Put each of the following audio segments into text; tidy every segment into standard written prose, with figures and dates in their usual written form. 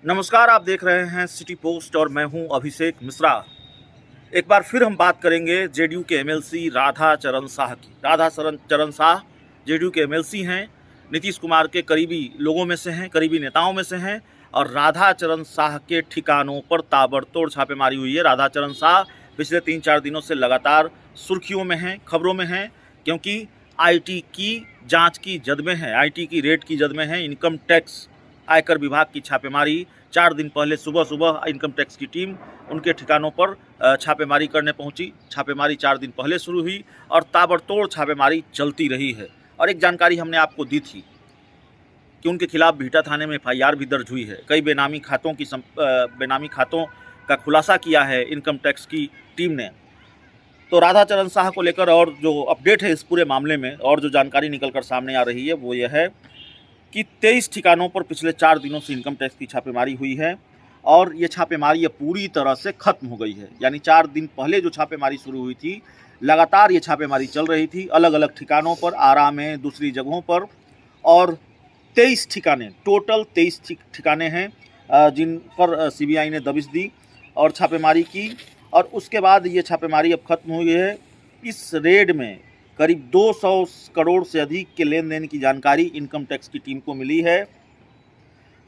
नमस्कार, आप देख रहे हैं सिटी पोस्ट और मैं हूं अभिषेक मिश्रा। एक बार फिर हम बात करेंगे जेडीयू के एमएलसी राधा चरण शाह की। राधा चरण शाह जेडीयू के एमएलसी हैं, नीतीश कुमार के करीबी लोगों में से हैं, करीबी नेताओं में से हैं और राधा चरण शाह के ठिकानों पर ताबड़तोड़ छापेमारी हुई है। राधा चरण शाह पिछले 3-4 दिनों से लगातार सुर्खियों में हैं, खबरों में हैं, क्योंकि आईटी की जांच की जद में है, आईटी की रेड की जद में है। इनकम टैक्स आयकर विभाग की छापेमारी 4 दिन पहले सुबह इनकम टैक्स की टीम उनके ठिकानों पर छापेमारी करने पहुंची। छापेमारी 4 दिन पहले शुरू हुई और ताबड़तोड़ छापेमारी चलती रही है। और एक जानकारी हमने आपको दी थी कि उनके खिलाफ बिहटा थाने में एफआईआर भी दर्ज हुई है। कई बेनामी खातों का खुलासा किया है इनकम टैक्स की टीम ने। तो राधा चरण शाह को लेकर और जो अपडेट है इस पूरे मामले में और जो जानकारी निकल कर सामने आ रही है वो यह है कि 23 ठिकानों पर पिछले 4 दिनों से इनकम टैक्स की छापेमारी हुई है और ये छापेमारी अब पूरी तरह से खत्म हो गई है। यानी 4 दिन पहले जो छापेमारी शुरू हुई थी, लगातार ये छापेमारी चल रही थी, अलग अलग ठिकानों पर, आरा में, दूसरी जगहों पर, और 23 ठिकाने, टोटल 23 ठिकाने हैं जिन पर सीबीआई ने दबिश दी और छापेमारी की। और उसके बाद ये छापेमारी अब खत्म हुई है। इस रेड में करीब 200 करोड़ से अधिक के लेन देन की जानकारी इनकम टैक्स की टीम को मिली है।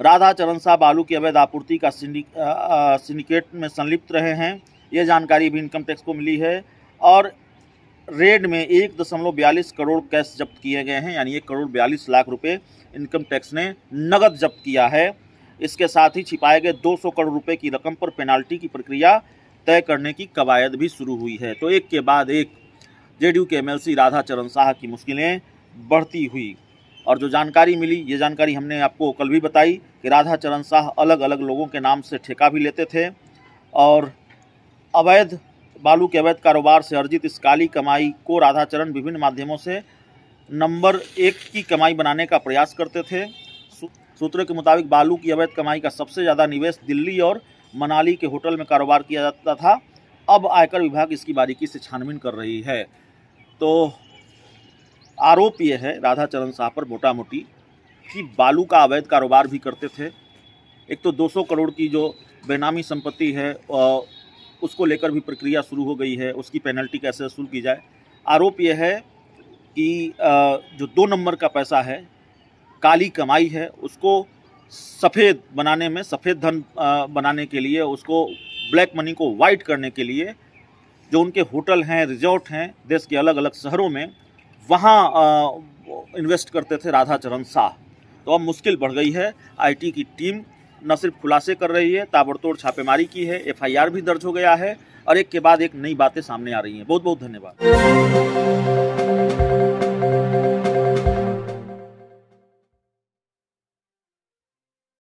राधा चरण शाह बालू की अवैध आपूर्ति का सिंडिकेट में संलिप्त रहे हैं, ये जानकारी भी इनकम टैक्स को मिली है। और रेड में 1.42 करोड़ कैश जब्त किए गए हैं, यानी 1 करोड़ 42 लाख रुपए इनकम टैक्स ने नगद जब्त किया है। इसके साथ ही छिपाए गए 200 करोड़ रुपए की रकम पर पेनाल्टी की प्रक्रिया तय करने की कवायद भी शुरू हुई है। तो एक के बाद एक जेडीयू के एमएलसी राधा चरण शाह की मुश्किलें बढ़ती हुई और जो जानकारी मिली, ये जानकारी हमने आपको कल भी बताई कि राधा चरण शाह अलग अलग लोगों के नाम से ठेका भी लेते थे और अवैध बालू के अवैध कारोबार से अर्जित इस काली कमाई को राधा चरण विभिन्न माध्यमों से नंबर 1 की कमाई बनाने का प्रयास करते थे। सूत्रों के मुताबिक बालू की अवैध कमाई का सबसे ज़्यादा निवेश दिल्ली और मनाली के होटल में कारोबार किया जाता था। अब आयकर विभाग इसकी बारीकी से छानबीन कर रही है। तो आरोप ये है राधा चरण शाह पर मोटा मोटी कि बालू का अवैध कारोबार भी करते थे। एक तो 200 करोड़ की जो बेनामी संपत्ति है उसको लेकर भी प्रक्रिया शुरू हो गई है, उसकी पेनल्टी कैसे वसूल की जाए। आरोप ये है कि जो 2 नंबर का पैसा है, काली कमाई है, उसको सफ़ेद बनाने में, सफ़ेद धन बनाने के लिए, उसको ब्लैक मनी को वाइट करने के लिए जो उनके होटल हैं, रिजॉर्ट हैं देश के अलग अलग शहरों में, वहाँ इन्वेस्ट करते थे राधा चरण शाह। तो अब मुश्किल बढ़ गई है। आईटी की टीम न सिर्फ खुलासे कर रही है, ताबड़तोड़ छापेमारी की है, एफआईआर भी दर्ज हो गया है और एक के बाद एक नई बातें सामने आ रही हैं। बहुत बहुत धन्यवाद।